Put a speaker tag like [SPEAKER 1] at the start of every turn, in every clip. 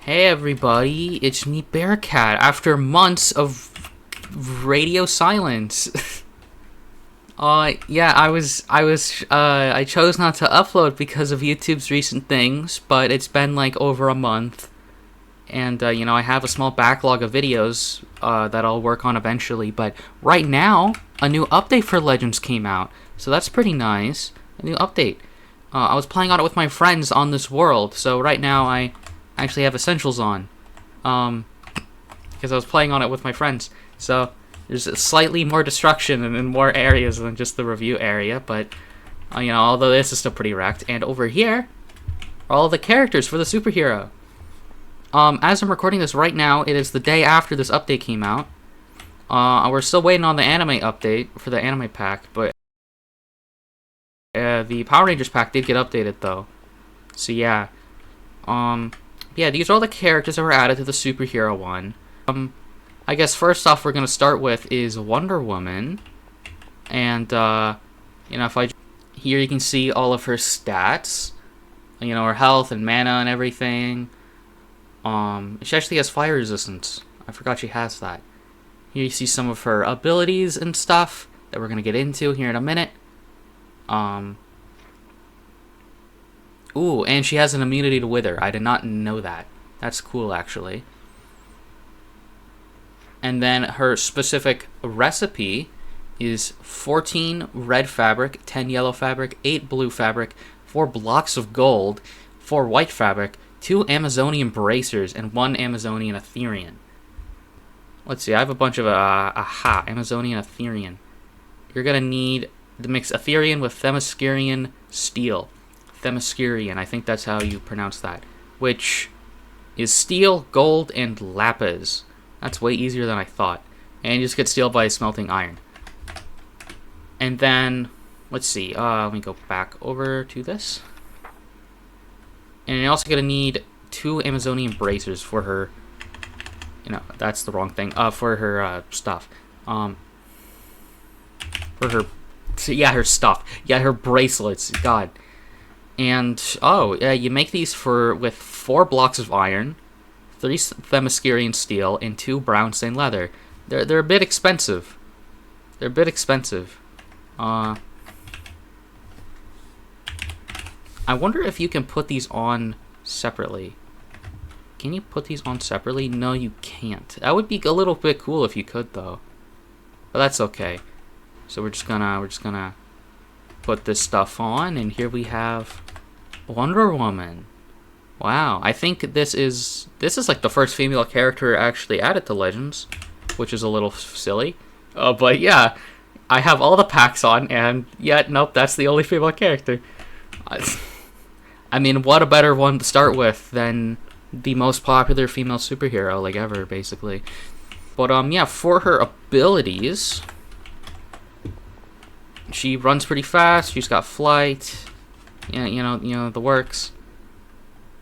[SPEAKER 1] Hey everybody, it's me Bearcat after months of radio silence. Yeah, I chose not to upload because of YouTube's recent things, but it's been like over a month. And, I have a small backlog of videos, that I'll work on eventually, but right now, a new update for Legends came out, so that's pretty nice. A new update. I was playing on it with my friends on this world, so right now I actually have Essentials on. Because I was playing on it with my friends. So there's slightly more destruction in more areas than just the review area, but although this is still pretty wrecked. And over here are all the characters for the superhero. As I'm recording this right now, it is the day after this update came out. We're still waiting on the anime update for the anime pack, but the Power Rangers pack did get updated though. So yeah. Yeah, these are all the characters that were added to the superhero one. I guess first off we're gonna start with is Wonder Woman. And if I here you can see all of her stats. Her health and mana and everything. She actually has fire resistance. I forgot she has that. Here you see some of her abilities and stuff that we're gonna get into here in a minute. Ooh, and she has an immunity to wither. I did not know that. That's cool, actually. And then her specific recipe is 14 red fabric, 10 yellow fabric, 8 blue fabric, 4 blocks of gold, 4 white fabric, 2 Amazonian bracers, and 1 Amazonian Ethereum. Let's see, I have a bunch of, Amazonian Ethereum. You're gonna need to mix Ethereum with Themyscirian steel. Themyscirian, I think that's how you pronounce that. Which is steel, gold, and lapis. That's way easier than I thought. And you just get steel by smelting iron. And then, let's see, let me go back over to this. And you're also going to need 2 Amazonian bracers for her, that's the wrong thing, for her stuff. For her, her stuff. Yeah, her bracelets, God. And, you make these with 4 blocks of iron, 3 Themyscirian steel, and 2 brown stained leather. They're a bit expensive. I wonder if you can put these on separately. Can you put these on separately? No, you can't. That would be a little bit cool if you could, though. But that's okay. So we're just gonna put this stuff on, and here we have Wonder Woman. Wow, I think this is like the first female character actually added to Legends, which is a little silly. But yeah, I have all the packs on, and yet nope, that's the only female character. I mean, what a better one to start with than the most popular female superhero like ever, basically. But yeah, for her abilities, she runs pretty fast. She's got flight. Yeah, the works.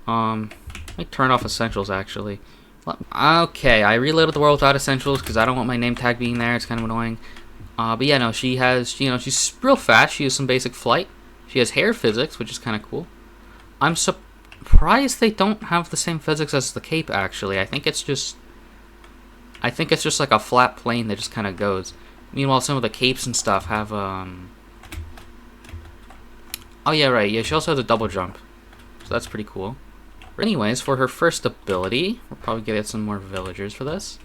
[SPEAKER 1] Let me turn off Essentials, actually. Okay, I reloaded the world without Essentials because I don't want my name tag being there. It's kind of annoying. But yeah, no, she has, she's real fast. She has some basic flight. She has hair physics, which is kind of cool. I'm surprised they don't have the same physics as the cape, actually. I think it's just like a flat plane that just kind of goes. Meanwhile, some of the capes and stuff have, oh yeah, right, yeah, she also has a double jump. So that's pretty cool. Anyways, for her first ability, we'll probably get some more villagers for this.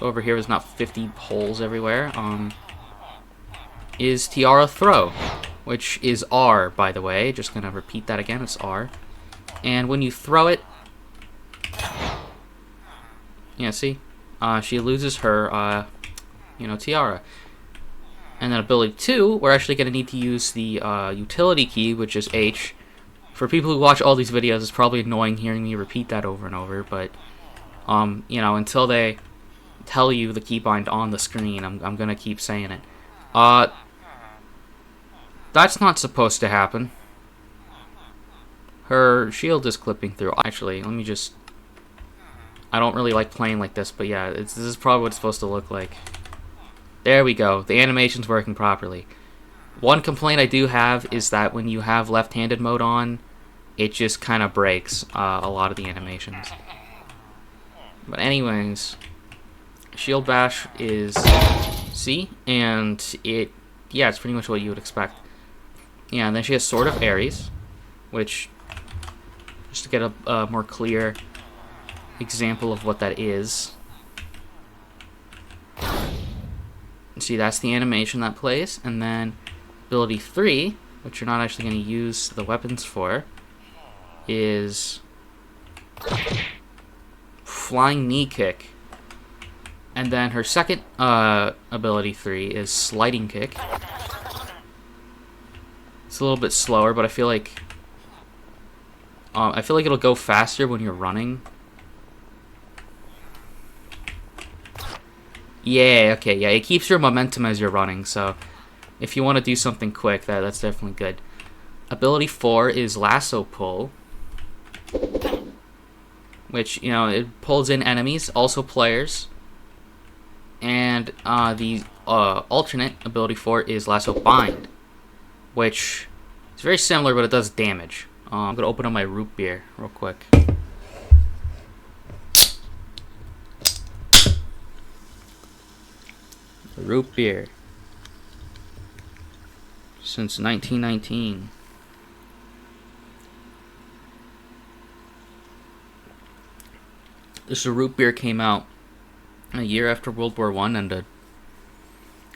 [SPEAKER 1] Over here is not 50 holes everywhere. Is Tiara Throw, which is R, by the way. Just gonna repeat that again, it's R. And when you throw it, yeah, see? She loses her, tiara. And then ability 2, we're actually going to need to use the utility key, which is H. For people who watch all these videos, it's probably annoying hearing me repeat that over and over, but, until they tell you the keybind on the screen, I'm going to keep saying it. That's not supposed to happen. Her shield is clipping through. Actually, let me just... I don't really like playing like this, but yeah, this is probably what it's supposed to look like. There we go. The animation's working properly. One complaint I do have is that when you have left-handed mode on, it just kind of breaks a lot of the animations. But anyways, Shield Bash is C, and it's pretty much what you would expect. Yeah, and then she has Sword of Ares, which, just to get a more clear example of what that is. See, that's the animation that plays, and then ability 3, which you're not actually going to use the weapons for, is Flying Knee Kick. And then her second ability 3 is Sliding Kick. It's a little bit slower, but I feel like it'll go faster when you're running. Yeah, okay, yeah, it keeps your momentum as you're running, so if you want to do something quick, that's definitely good. Ability 4 is Lasso Pull, which, it pulls in enemies, also players. And the alternate ability 4 is Lasso Bind, which is very similar, but it does damage. I'm going to open up my root beer real quick. Root beer. Since 1919. This root beer came out a year after World War I ended.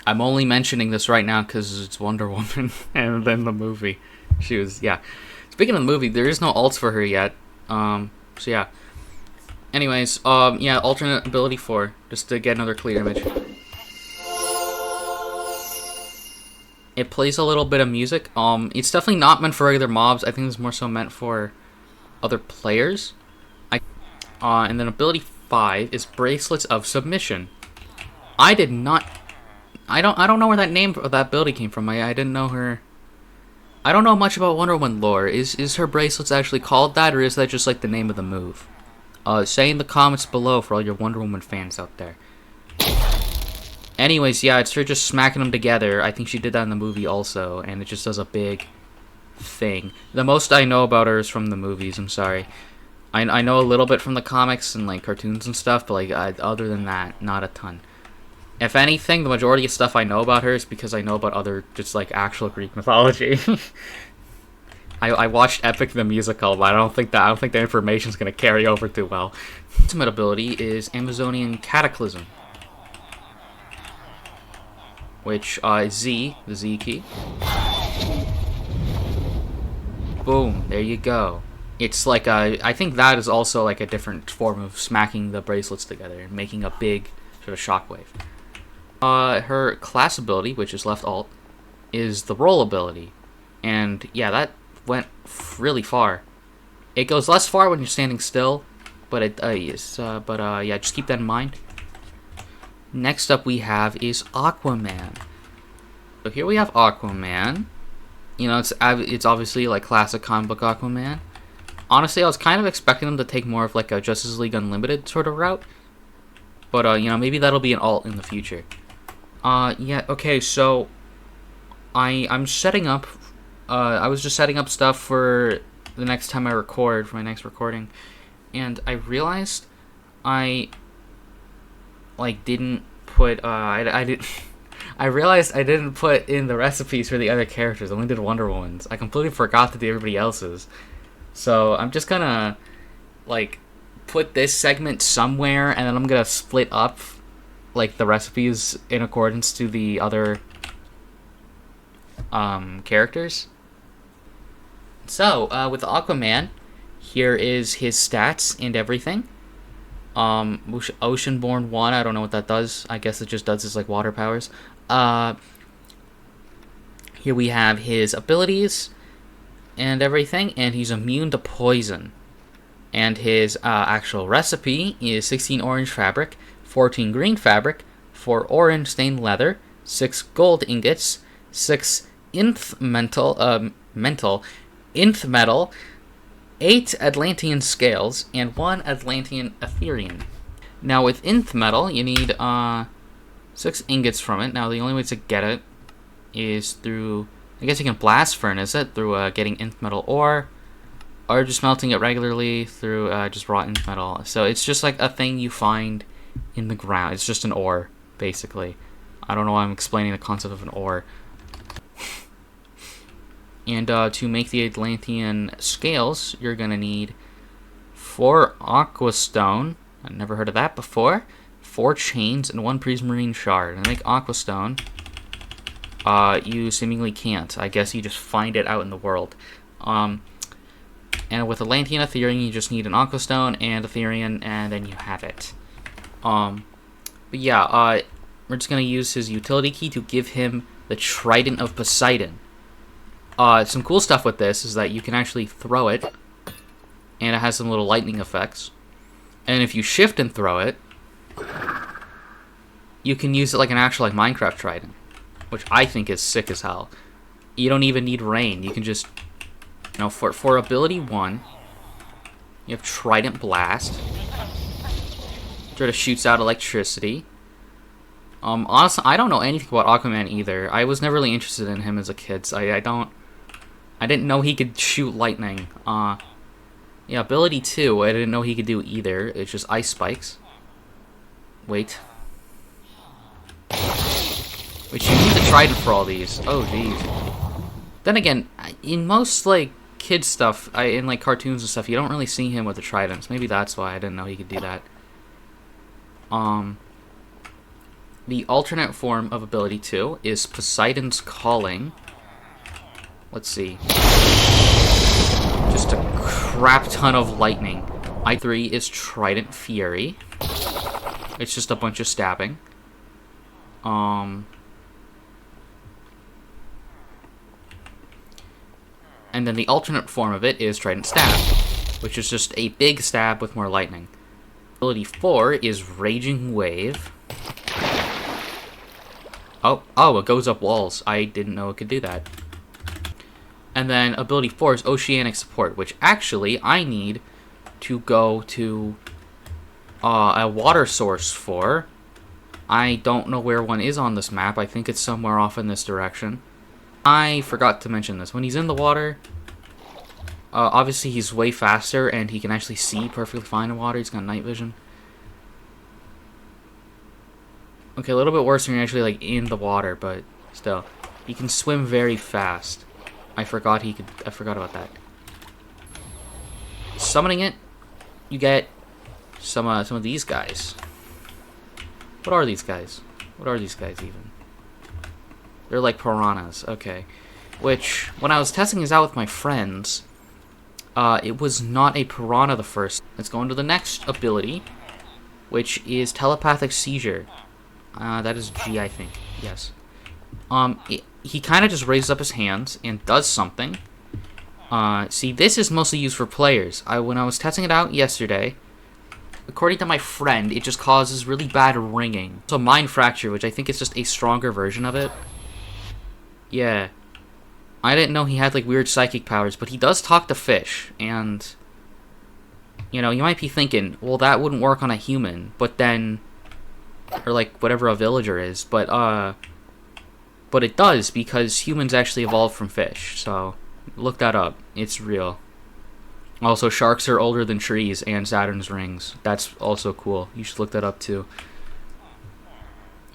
[SPEAKER 1] I'm only mentioning this right now because it's Wonder Woman, and then the movie. She was, yeah. Speaking of the movie, there is no alts for her yet. So yeah. Anyways, yeah, alternate ability 4, just to get another clear image. It plays a little bit of music. It's definitely not meant for regular mobs. I think it's more so meant for other players. And then ability 5 is Bracelets of Submission. I don't know where that name of that ability came from. I didn't know her. I don't know much about Wonder Woman lore. Is her bracelets actually called that, or is that just like the name of the move? Say in the comments below for all your Wonder Woman fans out there. Anyways, yeah, it's her just smacking them together. I think she did that in the movie also, and it just does a big thing. The most I know about her is from the movies, I'm sorry. I know a little bit from the comics and like cartoons and stuff, but like other than that, not a ton. If anything, the majority of stuff I know about her is because I know about other just like actual Greek mythology. I watched Epic the musical, but I don't think the information is gonna carry over too well. Ultimate ability is Amazonian Cataclysm, which is Z, the Z key. Boom, there you go. It's like I think that is also like a different form of smacking the bracelets together and making a big sort of shockwave. Her class ability, which is left alt, is the roll ability, and yeah, that went really far. It goes less far when you're standing still, but yeah, just keep that in mind. Next up we have is Aquaman. So here we have Aquaman. It's obviously like classic comic book Aquaman. Honestly, I was kind of expecting them to take more of like a Justice League Unlimited sort of route, but maybe that'll be an alt in the future. Yeah, okay, so I'm setting up. I was just setting up stuff for the next time I record, for my next recording, and I realized I didn't put I realized I didn't put in the recipes for the other characters. I only did Wonder Woman's. I completely forgot to do everybody else's. So I'm just gonna like put this segment somewhere, and then I'm gonna split up like the recipes in accordance to the other characters. So with Aquaman, here is his stats and everything. Oceanborn 1, I don't know what that does. I guess it just does his like water powers. Here we have his abilities and everything, and he's immune to poison. And his actual recipe is 16 orange fabric, 14 green fabric, 4 orange stained leather, 6 gold ingots, 6 inth metal, 8 Atlantean scales, and 1 Atlantean Ethereum. Now with inth metal, you need 6 ingots from it. Now the only way to get it is through, I guess you can blast furnace it through getting nth metal ore, or just melting it regularly through just raw nth metal. So it's just like a thing you find in the ground. It's just an ore, basically. I don't know why I'm explaining the concept of an ore. And to make the Atlantean scales, you're going to need 4 aquastone. I've never heard of that before. 4 chains and 1 prismarine shard. And to make aquastone, you seemingly can't. I guess you just find it out in the world. And with Atlantean Ethereum, you just need an aquastone and Ethereum, and then you have it. But yeah, we're just going to use his utility key to give him the Trident of Poseidon. Some cool stuff with this is that you can actually throw it, and it has some little lightning effects. And if you shift and throw it, you can use it like an actual Minecraft Trident, which I think is sick as hell. You don't even need rain. You can just, you know, for ability 1, you have Trident Blast. Sort of shoots out electricity. Honestly, I don't know anything about Aquaman either. I was never really interested in him as a kid, so I didn't know he could shoot lightning. Yeah, ability 2, I didn't know he could do either. It's just ice spikes. Wait. Which you need the Trident for all these. Oh, jeez. Then again, in most, like, kid stuff, in, like, cartoons and stuff, you don't really see him with the Tridents. Maybe that's why I didn't know he could do that. The alternate form of ability 2 is Poseidon's Calling. Let's see. Just a crap ton of lightning. I3 is Trident Fury. It's just a bunch of stabbing. And then the alternate form of it is Trident Stab, which is just a big stab with more lightning. Ability 4 is Raging Wave. Oh, it goes up walls. I didn't know it could do that. And then ability 4 is Oceanic Support, which actually I need to go to a water source for. I don't know where one is on this map. I think it's somewhere off in this direction. I forgot to mention this. When he's in the water, obviously he's way faster and he can actually see perfectly fine in water. He's got night vision. Okay, a little bit worse when you're actually like in the water, but still, he can swim very fast. I forgot about that. Summoning it, you get some of these guys. What are these guys? What are these guys even? They're like piranhas. Okay, which when I was testing this out with my friends, it was not a piranha the first. Let's go into the next ability, which is Telepathic Seizure. That is G, I think. Yes. He kind of just raises up his hands and does something. See, this is mostly used for players. When I was testing it out yesterday, according to my friend, it just causes really bad ringing. So Mind Fracture, which I think is just a stronger version of it. Yeah. I didn't know he had, like, weird psychic powers, but he does talk to fish, and, you know, you might be thinking, well, that wouldn't work on a human, but then, or, like, whatever a villager is, but it does, because humans actually evolved from fish, so look that up. It's real. Also, sharks are older than trees and Saturn's rings. That's also cool. You should look that up, too.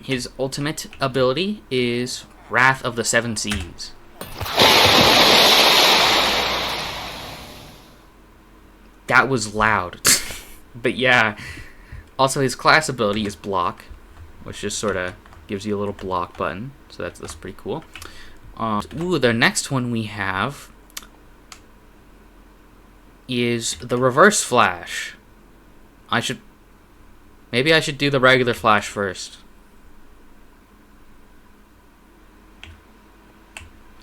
[SPEAKER 1] His ultimate ability is Wrath of the Seven Seas. That was loud. But yeah. Also, his class ability is Block, which just sort of gives you a little block button. So that's pretty cool. The next one we have is the Reverse Flash. Maybe I should do the regular Flash first.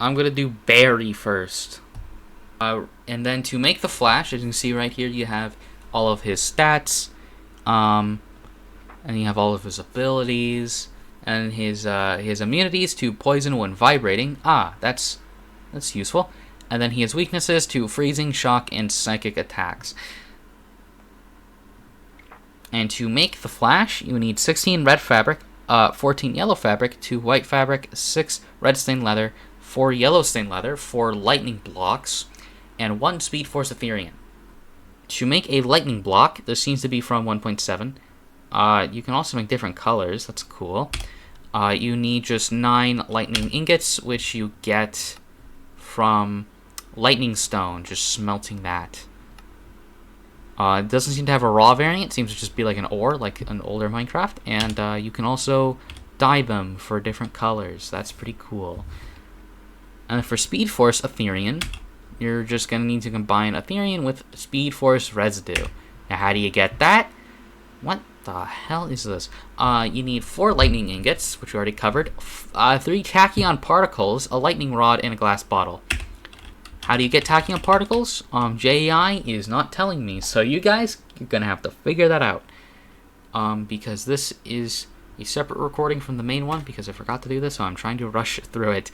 [SPEAKER 1] I'm gonna do Barry first. And then to make the Flash, as you can see right here, you have all of his stats, and you have all of his abilities, and his immunities to poison when vibrating. That's useful. And then he has weaknesses to freezing, shock, and psychic attacks. And to make the Flash, you need 16 red fabric, 14 yellow fabric, 2 white fabric, 6 red stained leather, 4 yellow stained leather, 4 lightning blocks, and 1 speed force Ethereum. To make a lightning block, this seems to be from 1.7. You can also make different colors. That's cool. You need just 9 lightning ingots, which you get from lightning stone, just smelting that. It doesn't seem to have a raw variant. It seems to just be like an ore, like an older Minecraft. And you can also dye them for different colors. That's pretty cool. And for Speed Force Ethereum, you're just going to need to combine Ethereum with Speed Force Residue. Now, how do you get that? What the hell is this? You need 4 lightning ingots, which we already covered, 3 tachyon particles, a lightning rod, and a glass bottle. How do you get tachyon particles? JEI is not telling me, so you guys, you're going to have to figure that out. Because this is a separate recording from the main one, because I forgot to do this, so I'm trying to rush through it.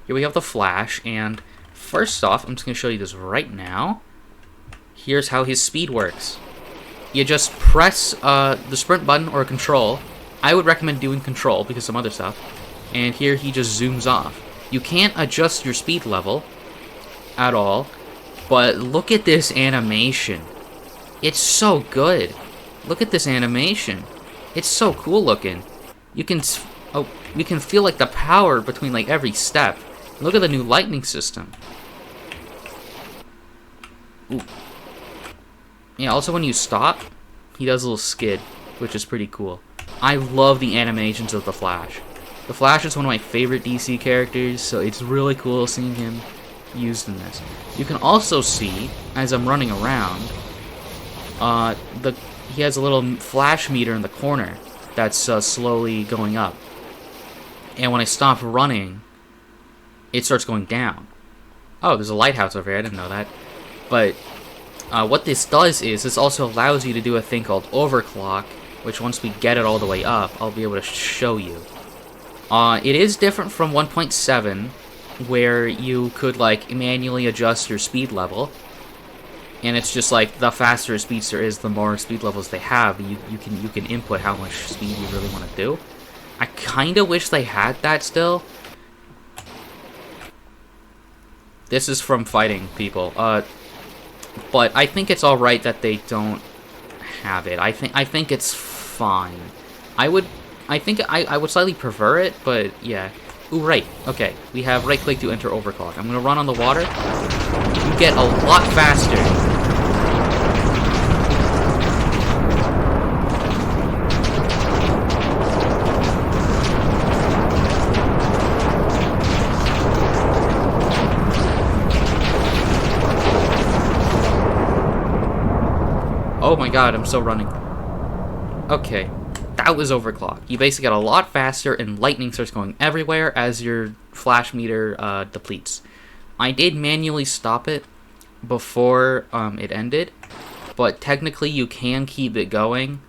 [SPEAKER 1] Here we have the Flash, and first off, I'm just going to show you this right now. Here's how his speed works. You just press the sprint button or control. I would recommend doing control because some other stuff. And here he just zooms off. You can't adjust your speed level at all, but look at this animation. It's so good. Look at this animation. It's so cool looking. You can feel like the power between like every step. Look at the new lightning system. Ooh. Yeah, also when you stop, he does a little skid, which is pretty cool. I love the animations of the Flash. The Flash is one of my favorite DC characters, so it's really cool seeing him used in this. You can also see, as I'm running around, he has a little flash meter in the corner that's slowly going up. And when I stop running, it starts going down. Oh, there's a lighthouse over here. I didn't know that. But what this does is this also allows you to do a thing called overclock, which once we get it all the way up, I'll be able to show you. It is different from 1.7, where you could like manually adjust your speed level, and it's just like the faster a speedster is, the more speed levels they have. You can input how much speed you really want to do. I kind of wish they had that still. This is from fighting people, but I think it's all right that they don't have it. I think it's fine. I would slightly prefer it, but yeah. Ooh, right. Okay, we have right click to enter overclock. I'm gonna run on the water. You get a lot faster. Oh my god, I'm still running. Okay, that was overclock. You basically get a lot faster, and lightning starts going everywhere as your flash meter depletes. I did manually stop it before it ended, but technically you can keep it going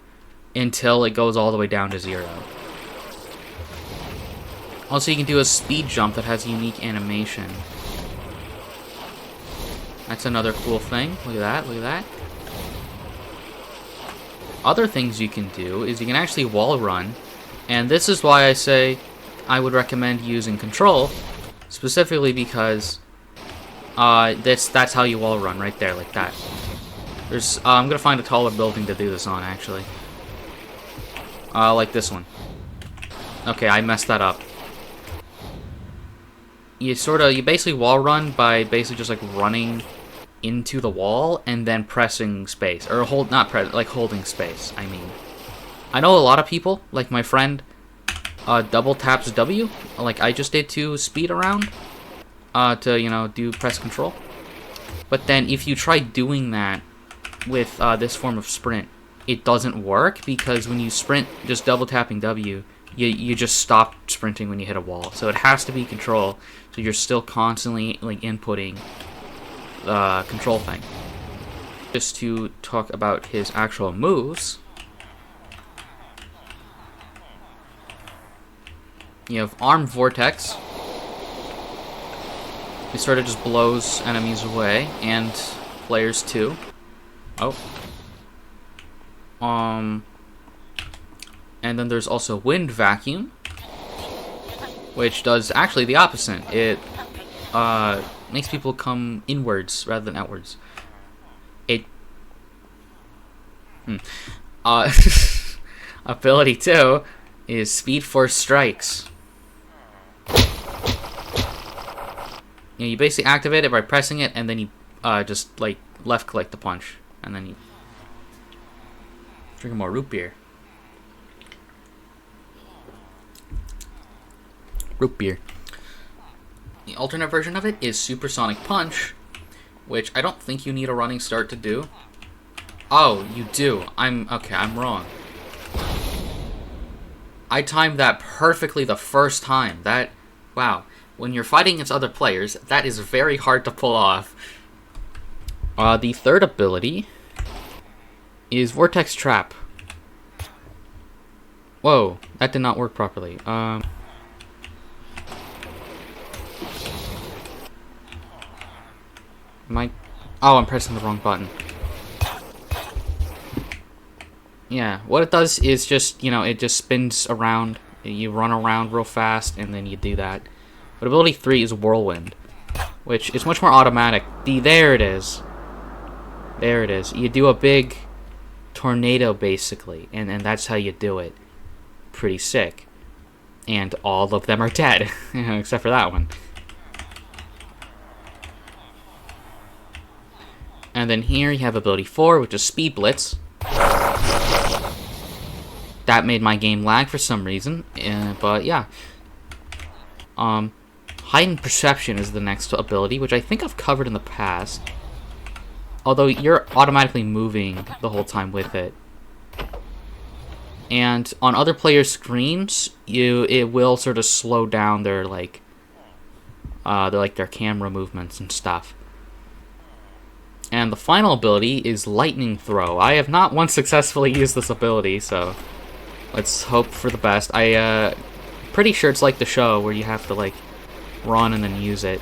[SPEAKER 1] until it goes all the way down to 0. Also, you can do a speed jump that has a unique animation. That's another cool thing. Look at that, look at that. Other things you can do is you can actually wall run, and this is why I say I would recommend using control, specifically because that's how you wall run, right there, like that. I'm gonna find a taller building to do this on, actually. Like this one. Okay, I messed that up. You basically wall run by basically just like running into the wall and then pressing space, or holding space. I mean, I know a lot of people, like my friend, double taps W, like I just did to speed around, to do press control. But then if you try doing that with this form of sprint, it doesn't work, because when you sprint just double tapping W, you just stop sprinting when you hit a wall. So it has to be control, so you're still constantly like inputting control thing. Just to talk about his actual moves, you have Arm Vortex. It sort of just blows enemies away, and players too. Oh. And then there's also Wind Vacuum, which does actually the opposite. It makes people come inwards rather than outwards. It ability 2 is Speed Force Strikes. You basically activate it by pressing it, and then you just like left click the punch, and then you drink more root beer. Root beer. The alternate version of it is Supersonic Punch, which I don't think you need a running start to do. Oh, you do. I'm wrong. I timed that perfectly the first time. Wow. When you're fighting against other players, that is very hard to pull off. The third ability is Vortex Trap. Whoa, that did not work properly. I'm pressing the wrong button. Yeah, what it does is just, it just spins around. You run around real fast, and then you do that. But ability 3 is Whirlwind, which is much more automatic. There it is. There it is. You do a big tornado, basically, and that's how you do it. Pretty sick. And all of them are dead, except for that one. And then here you have ability 4, which is Speed Blitz. That made my game lag for some reason, but yeah. Heightened Perception is the next ability, which I think I've covered in the past. Although you're automatically moving the whole time with it. And on other players' screens, it will sort of slow down their their camera movements and stuff. And the final ability is Lightning Throw. I have not once successfully used this ability, so let's hope for the best. Pretty sure it's like the show where you have to run and then use it.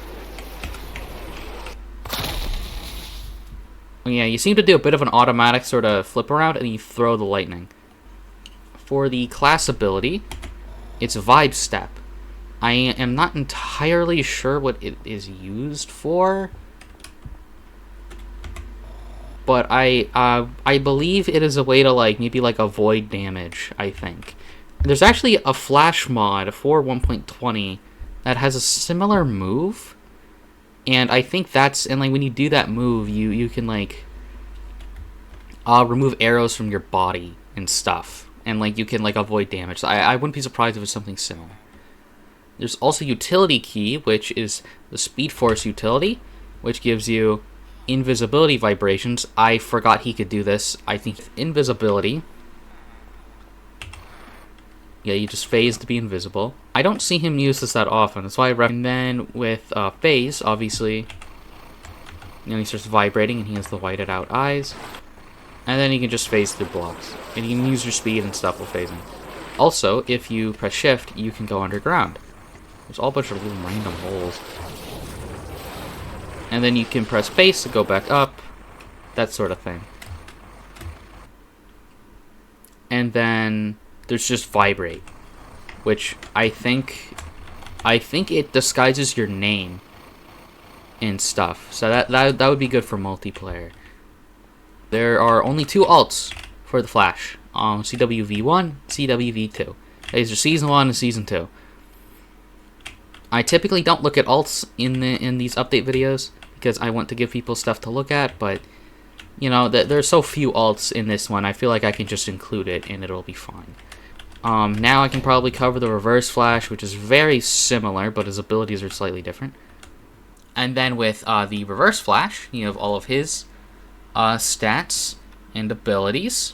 [SPEAKER 1] Yeah, you seem to do a bit of an automatic sort of flip around and you throw the lightning. For the class ability, it's Vibe Step. I am not entirely sure what it is used for, but I believe it is a way to maybe avoid damage, I think. There's actually a Flash mod for 1.20 that has a similar move, and I think when you do that move, you can remove arrows from your body and stuff, and you can avoid damage. So I wouldn't be surprised if it's something similar. There's also Utility Key, which is the Speed Force utility, which gives you invisibility vibrations. I forgot he could do this. I think invisibility. Yeah, you just phase to be invisible. I don't see him use this that often. That's why I recommend. And then with phase, obviously, he starts vibrating and he has the whited out eyes. And then you can just phase through blocks. And you can use your speed and stuff while phasing. Also, if you press shift, you can go underground. There's all a bunch of little random holes. And then you can press space to go back up. That sort of thing. And then there's just vibrate, which I think it disguises your name and stuff. So that would be good for multiplayer. There are only 2 alts for the Flash. CWV1, CWV2. These are Season 1 and Season 2. I typically don't look at alts in these update videos because I want to give people stuff to look at, but there's so few alts in this one, I feel like I can just include it and it'll be fine. Now I can probably cover the Reverse Flash, which is very similar, but his abilities are slightly different. And then with the Reverse Flash, you have all of his stats and abilities.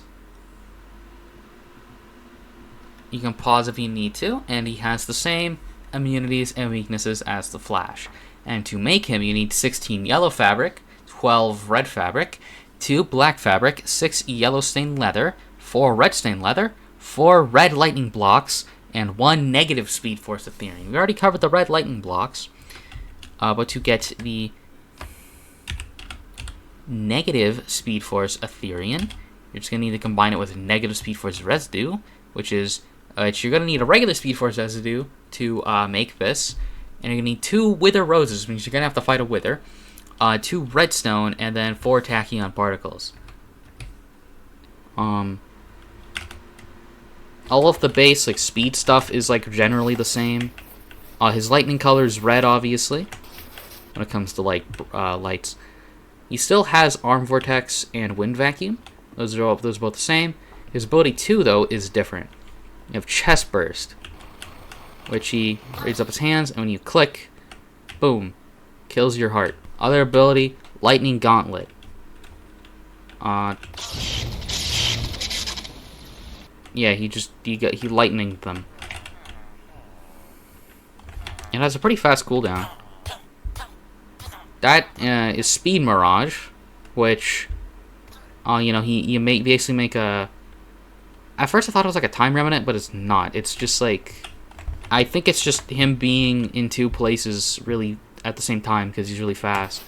[SPEAKER 1] You can pause if you need to, and he has the same immunities and weaknesses as the Flash. And to make him, you need 16 yellow fabric, 12 red fabric, 2 black fabric, 6 yellow stained leather, 4 red stained leather, 4 red lightning blocks, and 1 negative Speed Force Ethereum. We already covered the red lightning blocks, but to get the negative Speed Force Ethereum, you're just going to need to combine it with negative Speed Force Residue, which is you're gonna need a regular Speed Force residue to make this, and you're gonna need 2 Wither Roses, which means you're gonna have to fight a Wither, 2 Redstone, and then 4 Tachyon Particles. All of the base like speed stuff is like generally the same. His lightning color is red, obviously. When it comes to like lights, he still has Arm Vortex and Wind Vacuum. Those are both the same. His ability 2 though is different. You have Chest Burst, which he raises up his hands, and when you click, boom, kills your heart. Other ability, Lightning Gauntlet. Yeah, he lightninged them. It has a pretty fast cooldown. That is Speed Mirage, which, you basically make a. At first, I thought it was like a time remnant, but it's not. It's just like, I think it's just him being in 2 places really at the same time because he's really fast,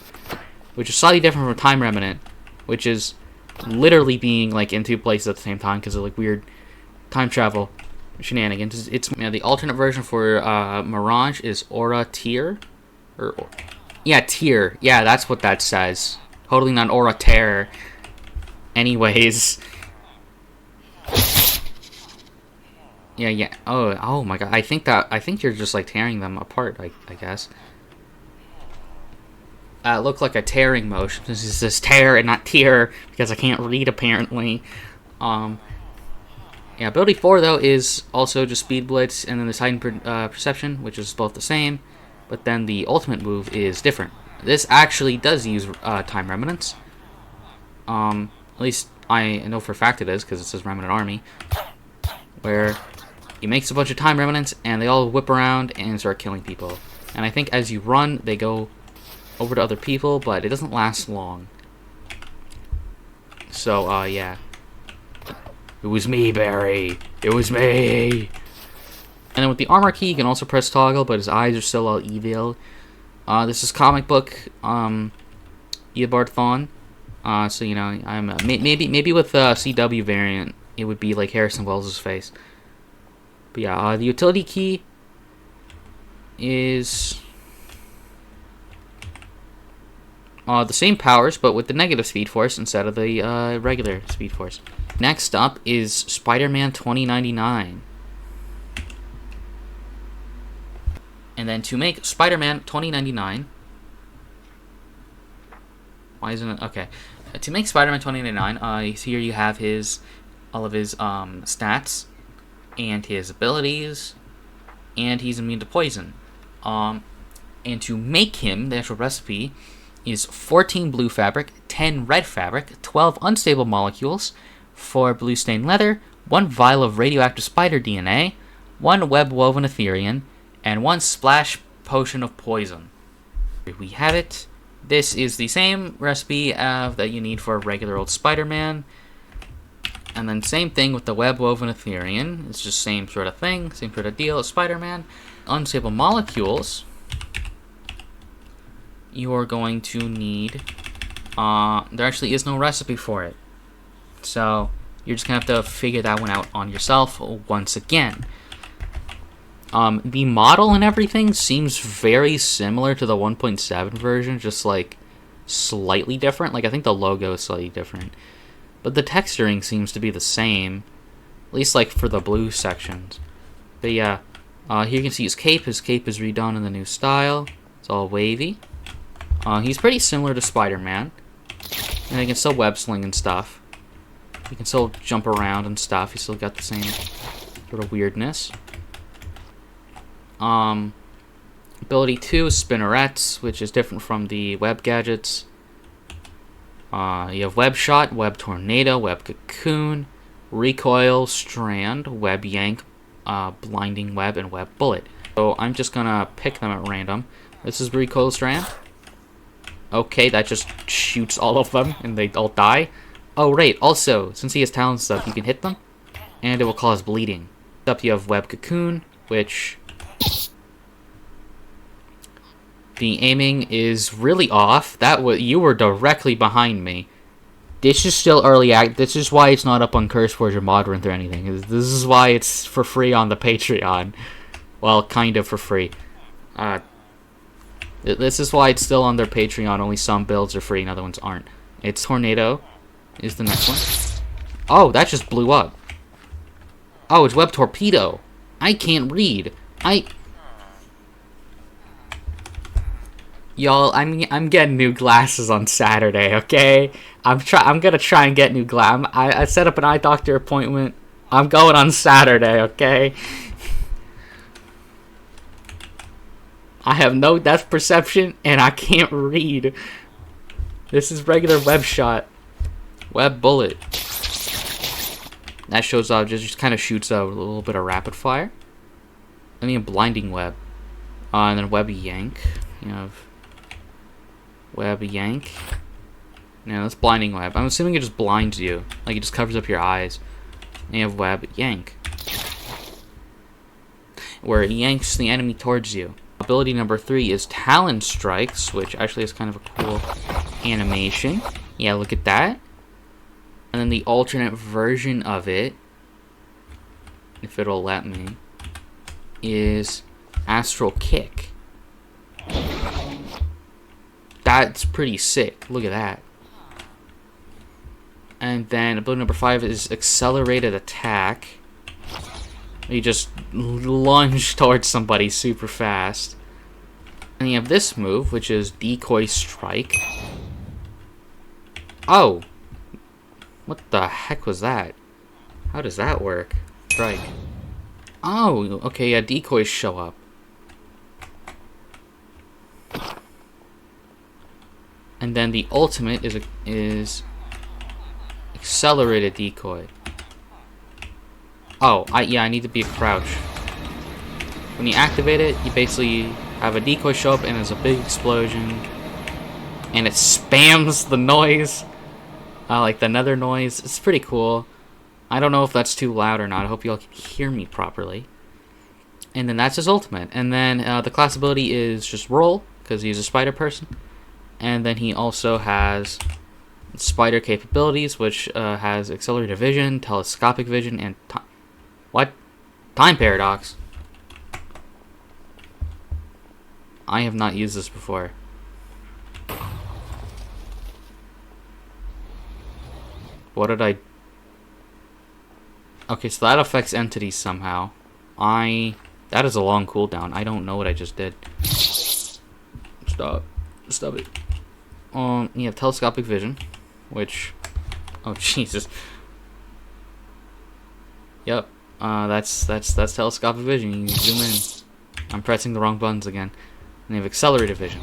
[SPEAKER 1] which is slightly different from Time Remnant, which is literally being like in 2 places at the same time because of like weird time travel shenanigans. It's the alternate version for Mirage is Aura Tear, Tear. Yeah, that's what that says. Totally not Aura Terror. Anyways. Yeah. Oh my god. I think you're just like tearing them apart. I guess. It looked like a tearing motion. This is this tear and not tear because I can't read apparently. Yeah, ability 4 though is also just Speed Blitz, and then the Titan Perception, which is both the same, but then the ultimate move is different. This actually does use Time Remnants. At least I know for a fact it is because it says Remnant Army, where he makes a bunch of Time Remnants and they all whip around and start killing people. And I think as you run, they go over to other people, but it doesn't last long. So yeah. It was me, Barry. It was me. And then with the armor key, you can also press toggle, but his eyes are still all evil. This is comic book Eobard Thawne. So I'm maybe with the CW variant, it would be like Harrison Wells' face. But yeah, the utility key is the same powers, but with the negative Speed Force instead of the regular Speed Force. Next up is Spider-Man 2099. And then to make Spider-Man 2099... Why isn't it... Okay. To make Spider-Man 2099, here you have all of his stats, and his abilities, and he's immune to poison. And to make him, the actual recipe is 14 blue fabric, 10 red fabric, 12 unstable molecules, 4 blue stained leather, 1 vial of radioactive spider DNA, 1 web woven Ethereum, and 1 splash potion of poison. Here we have it. This is the same recipe that you need for a regular old Spider-Man. And then same thing with the web woven Ethereum. It's just same sort of thing, same sort of deal as Spider-Man. Unstable molecules, you are going to need... there actually is no recipe for it. So, you're just going to have to figure that one out on yourself once again. The model and everything seems very similar to the 1.7 version, just like slightly different. Like, I think the logo is slightly different. But the texturing seems to be the same, at least like for the blue sections. But yeah, here you can see his cape. His cape is redone in the new style. It's all wavy. He's pretty similar to Spider-Man. And he can still web sling and stuff. He can still jump around and stuff. He's still got the same sort of weirdness. Ability 2 is Spinnerets, which is different from the web gadgets. You have Web Shot, Web Tornado, Web Cocoon, Recoil, Strand, Web Yank, Blinding Web, and Web Bullet. So I'm just gonna pick them at random. This is Recoil Strand. Okay, that just shoots all of them, and they all die. Oh, right, also, since he has talent stuff, you can hit them, and it will cause bleeding. Up you have Web Cocoon, which... the aiming is really off. You were directly behind me. This is still early act. This is why it's not up on CurseForge or Modrinth or anything. This is why it's for free on the Patreon. Well, kind of for free. This is why it's still on their Patreon. Only some builds are free and other ones aren't. It's Tornado is the next one. Oh, that just blew up. Oh, it's Web Torpedo. I can't read. Y'all, I'm getting new glasses on Saturday, okay? I'm gonna try and get new glasses. I set up an eye doctor appointment. I'm going on Saturday, okay? I have no depth perception and I can't read. This is regular web shot. Web bullet. That shows up, just kind of shoots out a little bit of rapid fire. And then blinding web. And then web yank. You have web yank. No, that's blinding web. I'm assuming it just blinds you. Like it just covers up your eyes. And you have web yank, where it yanks the enemy towards you. Ability number 3 is Talon Strikes, which actually is kind of a cool animation. Yeah, look at that. And then the alternate version of it, if it'll let me, is Astral Kick. That's pretty sick. Look at that. And then ability number 5 is Accelerated Attack. You just lunge towards somebody super fast. And you have this move, which is Decoy Strike. Oh! What the heck was that? How does that work? Strike. Oh, okay, yeah, decoys show up. And then the ultimate is Accelerated Decoy. Oh, I need to be a crouch. When you activate it, you basically have a decoy show up and there's a big explosion. And it spams the noise. Like the nether noise. It's pretty cool. I don't know if that's too loud or not. I hope you all can hear me properly. And then that's his ultimate. And then the class ability is just roll, because he's a spider person. And then he also has spider capabilities, which has accelerated vision, telescopic vision, and time paradox. I have not used this before. What did I... Okay, so that affects entities somehow. That is a long cooldown. I don't know what I just did. Stop it. You have telescopic vision, which... Oh, Jesus. Yep. That's telescopic vision. You can zoom in. I'm pressing the wrong buttons again. And you have accelerated vision.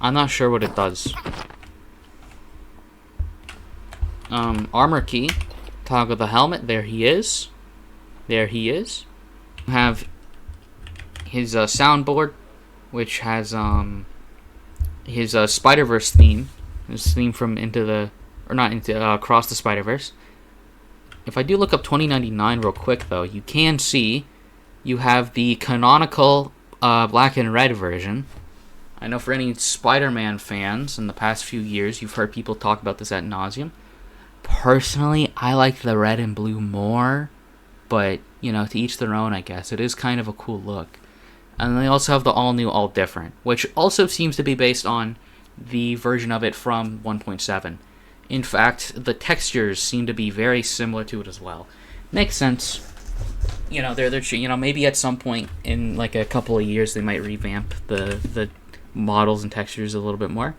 [SPEAKER 1] I'm not sure what it does. Armor key. Toggle the helmet. There he is. There he is. Have his soundboard, which has his Spider-Verse theme. His theme from Across the Spider-Verse. If I do look up 2099 real quick, though, you can see you have the canonical black and red version. I know for any Spider-Man fans in the past few years, you've heard people talk about this ad nauseum. Personally, I like the red and blue more, but, you know, to each their own, I guess. It is kind of a cool look. And they also have the all-new, all-different, which also seems to be based on the version of it from 1.7. In fact, the textures seem to be very similar to it as well. Makes sense. You know, maybe at some point in, like, a couple of years, they might revamp the models and textures a little bit more.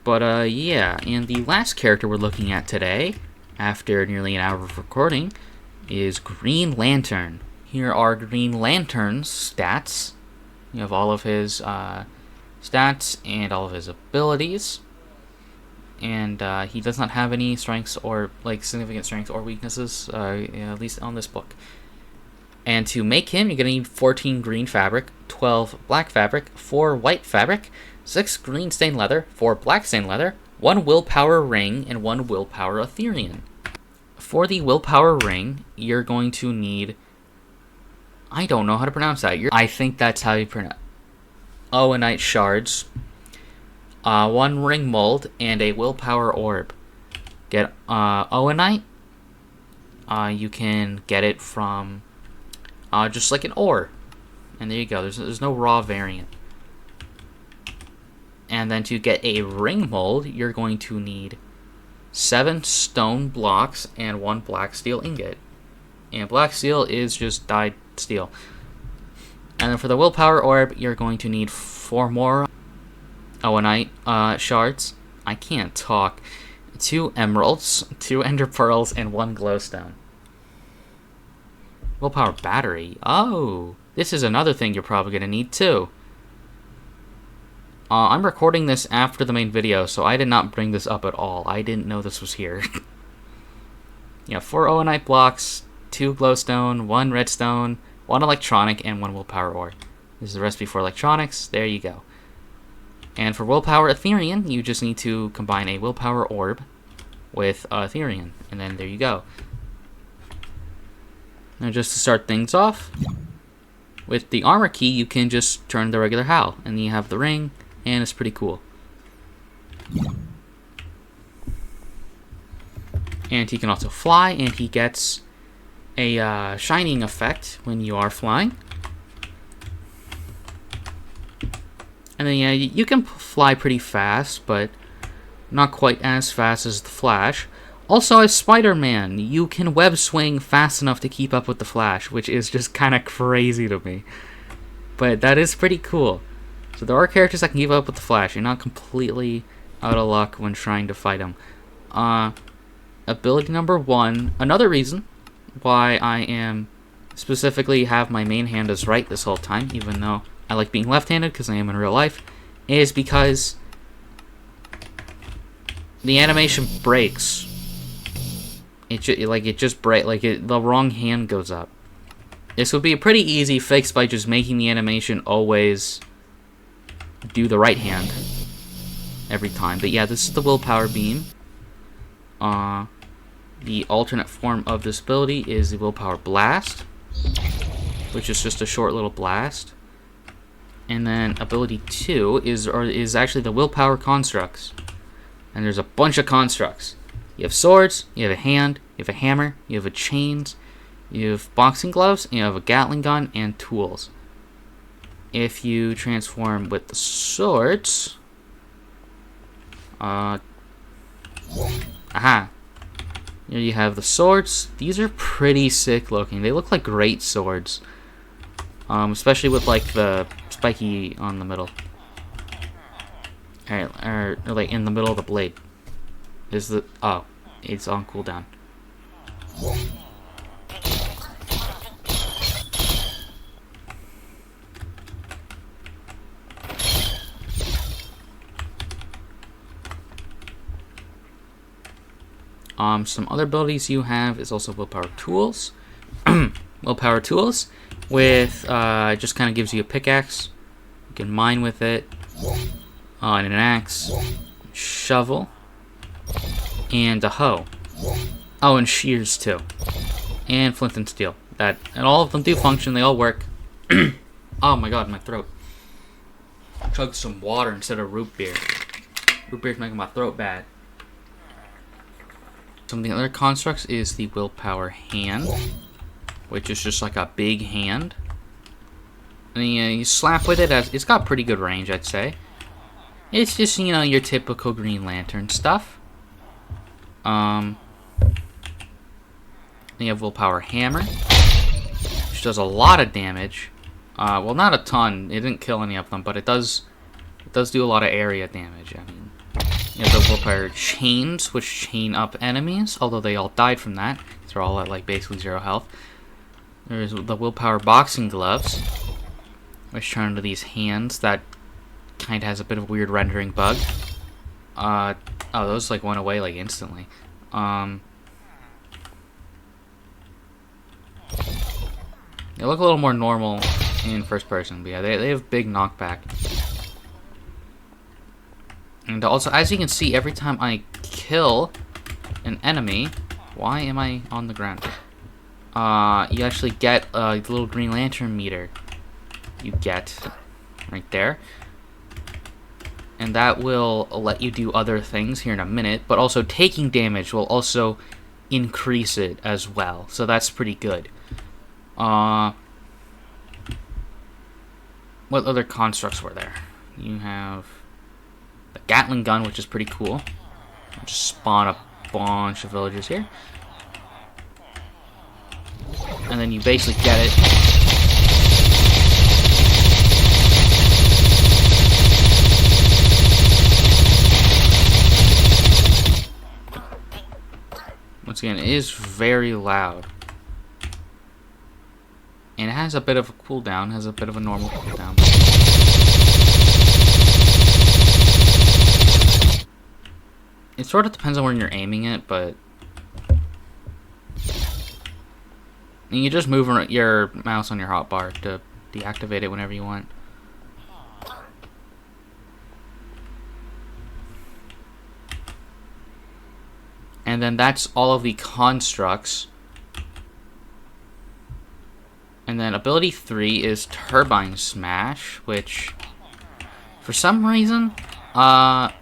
[SPEAKER 1] But yeah, and the last character we're looking at today, after nearly an hour of recording, is Green Lantern. Here are Green Lantern's stats. You have all of his stats and all of his abilities. And he does not have any strengths or significant strengths or weaknesses, at least on this book. And to make him, you're going to need 14 green fabric, 12 black fabric, 4 white fabric, 6 green stained leather, 4 black stained leather, 1 willpower ring, and 1 willpower Ethereum. For the willpower ring, you're going to need... I don't know how to pronounce that. I think that's how you pronounce... Owenite shards, 1 ring mold, and a willpower orb. Get Owenite. You can get it from just like an ore. And there you go. There's no raw variant. And then to get a ring mold, you're going to need 7 stone blocks and 1 black steel ingot. And black steel is just dyed steel. And then for the willpower orb, you're going to need 4 more Owenite shards. I can't talk. 2 emeralds, 2 ender pearls, and 1 glowstone. Willpower battery. Oh, this is another thing you're probably going to need too. I'm recording this after the main video, so I did not bring this up at all. I didn't know this was here. Yeah, 4 Owenite blocks, 2 glowstone, 1 redstone, 1 electronic, and 1 willpower ore. This is the recipe for electronics. There you go. And for willpower Ethereum, you just need to combine a willpower orb with Ethereum. And then there you go. Now just to start things off, with the armor key, you can just turn the regular HAL. And then you have the ring, and it's pretty cool. And he can also fly, and he gets a shining effect when you are flying. And then, yeah, you can fly pretty fast, but not quite as fast as the Flash. Also, as Spider-Man, you can web swing fast enough to keep up with the Flash, which is just kind of crazy to me. But that is pretty cool. So there are characters that can keep up with the Flash. You're not completely out of luck when trying to fight him. Ability number 1, another reason why I am specifically have my main hand as right this whole time, even though I like being left-handed because I am in real life, is because the animation breaks. The wrong hand goes up. This would be a pretty easy fix by just making the animation always do the right hand every time. But yeah, this is the willpower beam. The alternate form of this ability is the willpower blast, which is just a short little blast. And then ability 2 is actually the willpower constructs. And there's a bunch of constructs. You have swords, you have a hand, you have a hammer, you have a chains, you have boxing gloves, and you have a Gatling gun and tools. If you transform with the swords, aha, here you have the swords. These are pretty sick looking. They look like great swords, especially with like the spiky on the middle, or like in the middle of the blade. Is the it's on cooldown. Some other abilities you have is also willpower tools. Willpower tools with just kind of gives you a pickaxe. You can mine with it, and an axe, shovel, and a hoe. Oh, and shears too, and flint and steel. And all of them do function. They all work. Oh my god, my throat. Chug some water instead of root beer. Root beer's making my throat bad. Some of the other constructs is the willpower hand, which is just like a big hand. And you slap with it. It's got pretty good range, I'd say. It's just, you know, your typical Green Lantern stuff. Then you have willpower hammer, which does a lot of damage. Well, not a ton. It didn't kill any of them, but it does do a lot of area damage. I mean, you have the willpower chains, which chain up enemies, although they all died from that. They're all at like basically 0 health. There's the willpower boxing gloves, which turn into these hands that kind of has a bit of a weird rendering bug. Oh, those like went away like instantly. They look a little more normal in first person, but yeah, they have big knockback. And also, as you can see, every time I kill an enemy, Why am I on the ground? You actually get a little Green Lantern meter. You get right there. And that will let you do other things here in a minute, but also taking damage will also increase it as well. So that's pretty good. What other constructs were there? You have the Gatling gun, which is pretty cool. Just spawn a bunch of villagers here. And then you basically get it. Once again, it is very loud. And it has a bit of a cooldown, has a bit of a normal cooldown. It sort of depends on where you're aiming it, but and you just move your mouse on your hotbar to deactivate it whenever you want. And then that's all of the constructs. And then ability 3 is Turbine Smash, which for some reason, one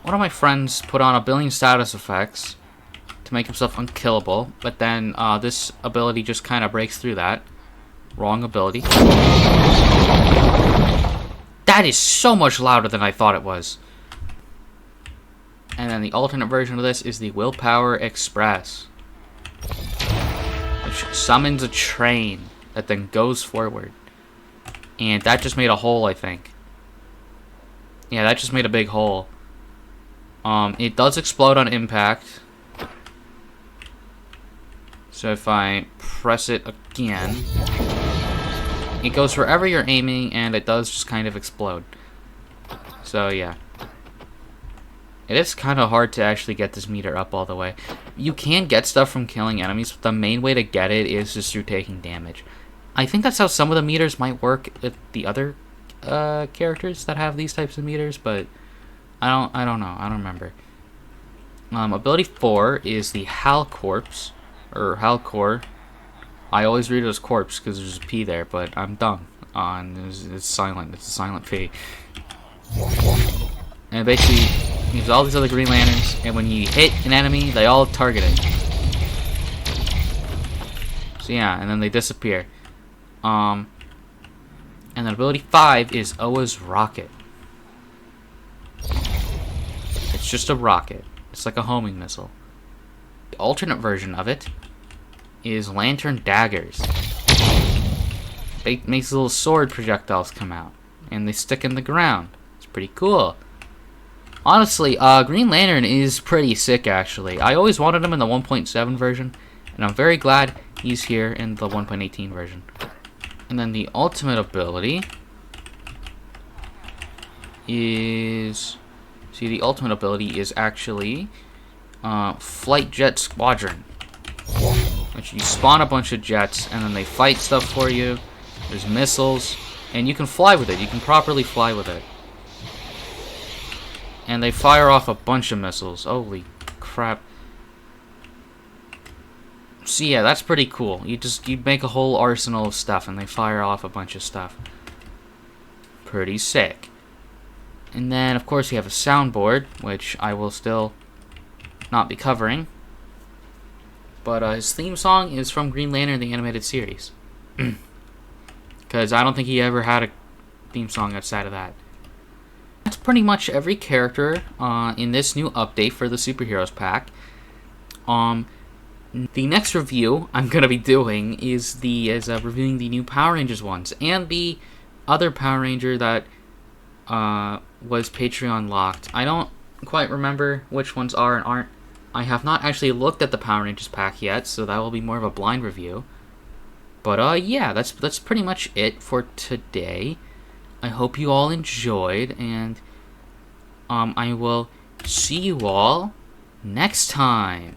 [SPEAKER 1] of my friends put on 1 billion status effects to make himself unkillable, but then this ability just kind of breaks through that. Wrong ability. That is so much louder than I thought it was. And then the alternate version of this is the Willpower Express, which summons a train that then goes forward. And that just made a hole, I think. Yeah, that just made a big hole. It does explode on impact. So if I press it again, it goes wherever you're aiming, and it does just kind of explode. So yeah. It is kind of hard to actually get this meter up all the way. You can get stuff from killing enemies, but the main way to get it is just through taking damage. I think that's how some of the meters might work with the other characters that have these types of meters, but I don't know. I don't remember. Ability 4 is the Hal Corpse, or Halcor. I always read it as corpse because there's a P there, but I'm dumb. It's silent. It's a silent P. And it basically uses all these other Green Lanterns, and when you hit an enemy, they all target it. So yeah, and then they disappear. And then ability 5 is Oa's Rocket. It's just a rocket. It's like a homing missile. The alternate version of it is Lantern Daggers. It makes little sword projectiles come out, and they stick in the ground. It's pretty cool. Honestly, Green Lantern is pretty sick, actually. I always wanted him in the 1.7 version, and I'm very glad he's here in the 1.18 version. And then the ultimate ability is... See, the ultimate ability is actually Flight Jet Squadron. Which you spawn a bunch of jets, and then they fight stuff for you. There's missiles, and you can fly with it. You can properly fly with it. And they fire off a bunch of missiles. Holy crap. So yeah, that's pretty cool. You make a whole arsenal of stuff, and they fire off a bunch of stuff. Pretty sick. And then, of course, you have a soundboard, which I will still not be covering. But his theme song is from Green Lantern, the animated series. Because I don't think he ever had a theme song outside of that. That's pretty much every character in this new update for the Superheroes pack. The next review I'm going to be doing is reviewing the new Power Rangers ones, and the other Power Ranger that was Patreon locked. I don't quite remember which ones are and aren't. I have not actually looked at the Power Rangers pack yet, so that will be more of a blind review. But yeah, that's pretty much it for today. I hope you all enjoyed, and I will see you all next time.